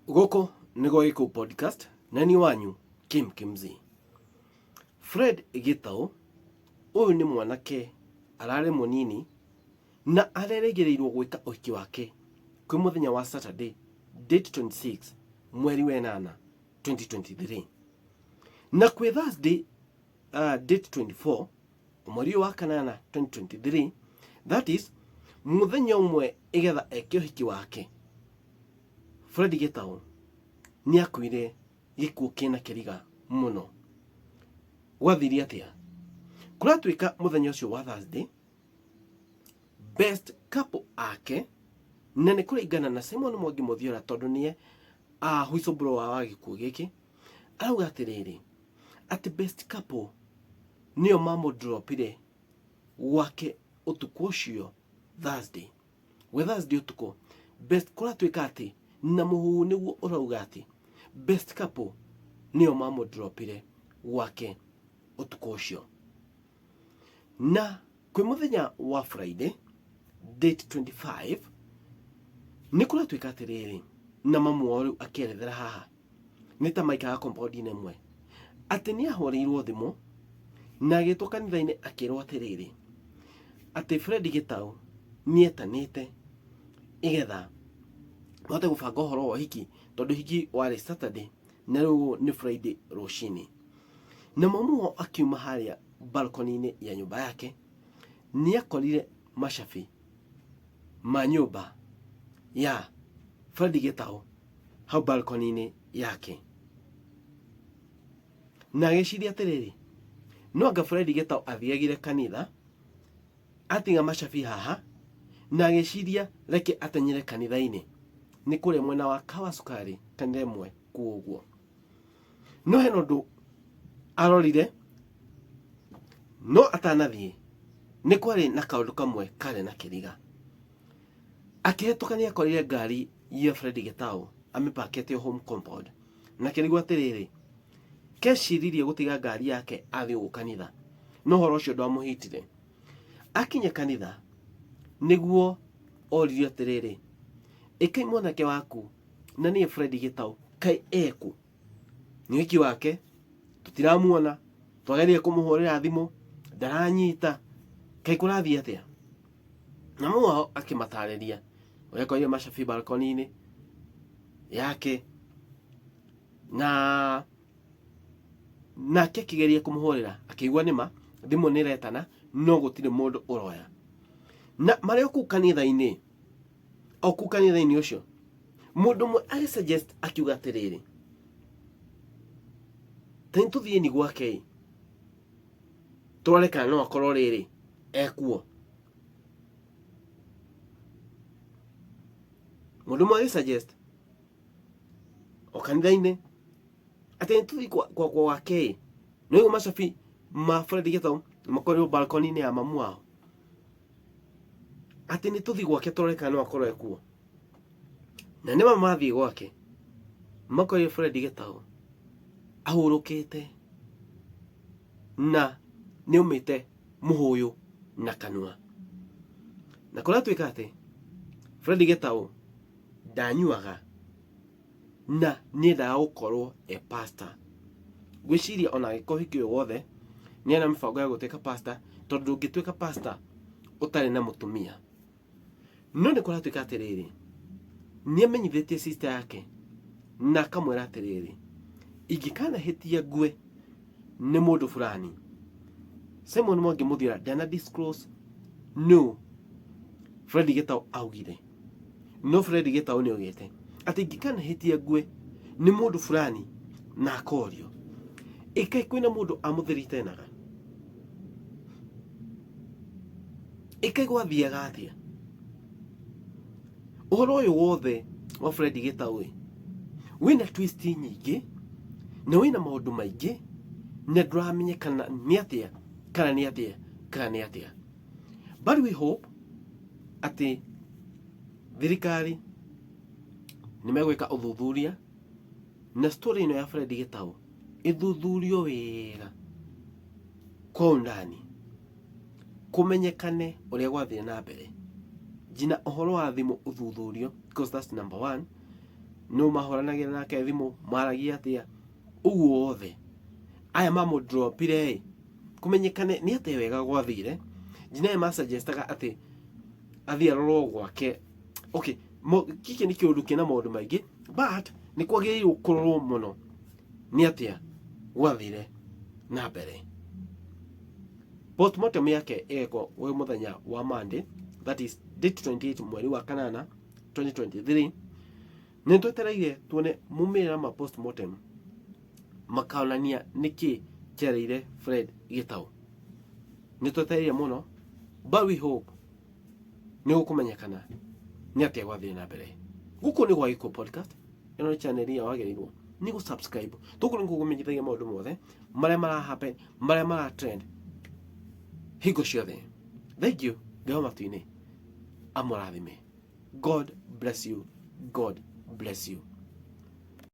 Goko nĩgo Gĩkũ podcast na nĩ wanyu Kim Kimzi. Fred Gitau ũyũ nĩ mwanake ararĩ mũnini na arerĩgĩrĩirwo gwĩka ũhiki wake kwĩ mũthenya wa Saturday date 26 mweri wa 8 2023 na kwĩ Thursday date 24 mweri wa 8 2023, that is mũthenya ũmwe igetha eke ũhiki wake. Fred Gitau ni akuire gikuũ kĩna kĩriga mũno. Gwathirie atĩa? Kũratuĩka mũthenya ũcio wa Thursday, best couple ake na nĩ kũringana na Simon Mwangi Mũthiola tondũ nĩe whistleblower wa gĩkuũ gĩkĩ, arauga atĩrĩrĩ atĩ best couple nĩo mamũdropire gwake ũtukũ ũcio Thursday. We Thursday ũtukũ best kũratuĩka atĩ na mũhuhu nĩguo ũrauga atĩ best couple nĩo mamũdropire gwake ũtukũ ũcio. Na kwĩ mũthenya wa Friday date 25 nĩ kũratuĩka atĩrĩrĩ na mamu wao rĩu akĩerethera haha nĩ ta maikaraga compound-inĩ ĩmwe atĩ nĩ ahũrĩirwo thimũ na agĩtwo kanitha-inĩ akĩrwo atĩrĩrĩ atĩ Fred Gitau nĩ etanĩte igetha mahote gũbanga ũhoro wa ũhiki tondũ hiki warĩ Saturday na rĩu nĩ Friday rũcinĩ. Na mamu wao akiuma harĩa balcony-inĩ ya nyũmba yake nĩ akorire macabi ma nyũmba ya Fred Gitau hau balcony-inĩ yake, na agĩciria atĩrĩrĩ no anga Fred Gitau athiagire kanitha atiga macabi haha na agĩciria reke atenyere kanitha-inĩ nĩ kũrĩa mwena wa Kawasukari kanitha ĩmwe kũu ũguo. No hena ũndũ arorire no atanathiĩ nĩ kwarĩ na kaũndũ kamwe karĩ na kĩriga. Akĩhetũkania akorire ngari ya Fred Gitau amĩpakĩte home compound na kĩrigwo atĩrĩrĩ keciririe gũtiga ngari yake athiĩ gũ kanitha, no ũhoro ũcio ndwamũhitire. Akinya kanitha nĩguo oririo atĩrĩrĩ ĩkai mwanake waku na niĩ Fred Gitau kai eku? Nĩ wiki wake tũtiramuona, twageria kũmũhũrĩra thimũ ndaranyita, kai kũrathiĩ atĩa? Na mamu wao akĩmatarĩria ũrĩa akorire macabi balcony-inĩ yake na nake akĩgeria kũmũhũrĩra akĩigua nĩma thimũ nĩ retana no gũtirĩ mũndũ ũroya. Na marĩ o kũu kanitha-inĩ ũcio mũndũ ũmwe agĩsuggest akiuga atĩrĩrĩ tani tũthiĩ ni gwake tũrore kana no akorwo rĩrĩ ekuo. Mũndũ ũmwe agĩsuggest o kanitha-inĩ atĩ nĩtũthiĩ gwake no ũguo macabi ma Fred Gitau makorirwo balcony-inĩ ya mamu wao, atĩ nĩtũthiĩ gwake tũrore kana no akorwo ekuo. Na nĩma mathiĩ gwake makorire Fred Gitau ahurũkĩte na nĩ umĩte mũhũyũ na kanua. Na kũratuĩka atĩ Fred Gitau ndanyuaga na nĩendaga gũkorwo pastor. Gwĩciria ona agĩka ũhiki ũyũ wothe nĩ ena mĩbango ya gũtuĩka pastor tondũ ndũngĩtuĩka pastor ũtarĩ na mũtumia. No nĩ kũratuĩka atĩrĩrĩ nĩ amenyithĩtie sister yake na akamwĩra atĩrĩrĩ ingĩkanahĩtia ngue nĩ mũndũ fulani, Simon Mwangi Mũthiola ndana disclose no Fred Gitau augire. No Fred Gitau nĩ augĩte atĩ ingĩkanahĩtia ngue nĩ mũndũ fulani na akorio ĩkai kwĩna mũndũ amũthiritenaga, ĩkai gwathiaga atĩa? Ũhoro ũyũ wothe wa Fred Gitau wĩna twist nyingĩ na wĩna maũndũ maingĩ na ndũramenyekana nĩ atĩa kana nĩ atĩa kana nĩ atĩa. But we hope atĩ thirikari nĩ megwĩka ũthuthuria na story ĩno ya Fred Gitau ĩthuthurio wega kwa undani kũmenyekane ũrĩa gwathire na mbere. Jina ũhoro wa thimũ ũthuthurio because that's number one. no mahoranagira nake thimu maragia atia uguo othe aya mamo dropire kumenyekane ni ate wega gwathire jina ma suggestaga ati athia roro gwake okay kiki ni kiundu kina maundu maingi but ni kwagiriirwo kurorwo muno ni atia gwathire na mbere. Postmortem yake eko we muthenya wa Monday, that is date 28 mweri wa kanana 2023. Nitwetereire tuone mumira ma postmortem makaonania niki kyereire Fred Gitau. Nitwetereire muno, but we hope ni gukumenyekana ni atia gwathire na mbere. Guku ni gwa Iko Podcast, ino ni channel ya wagerirwo ni gu subscribe. Tuku ni kugumenyithagia maundu mothe maria mara happen, maria mara trend hingo ciothe. Thank you. Ngao matu-ini amurathime. God bless you. God bless you.